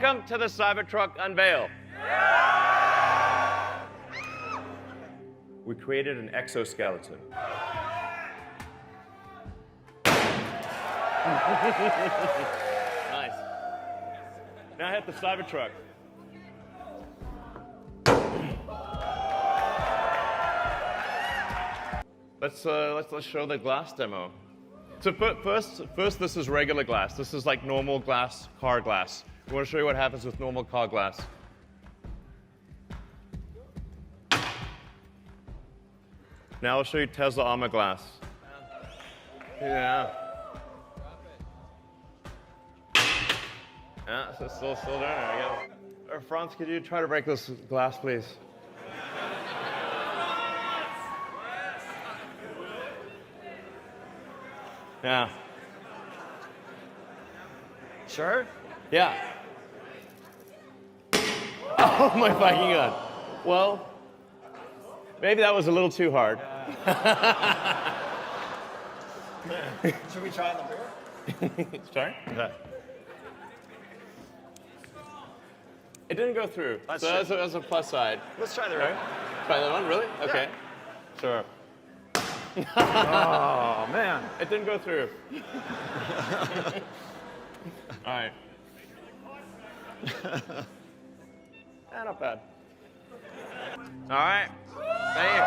Welcome to the Cybertruck unveil. We created an exoskeleton. Nice. Now hit the Cybertruck. Let's show the glass demo. So first this is regular glass. This is like normal glass, car glass. We want to show you what happens with normal car glass. Now I'll show you Tesla Armor glass. Yeah. Yeah, so it's still doing it, I guess. Franz, could you try to break this glass, please? Yeah. Sure? Yeah. Oh my fucking god. Well, maybe that was a little too hard. Should we try the beer? Sorry? Okay. It didn't go through. That's So that's a plus side. Let's try the beer. Right? Try that one, really? Okay. Sure. Oh, man. It didn't go through. All right. Not bad. All right. There you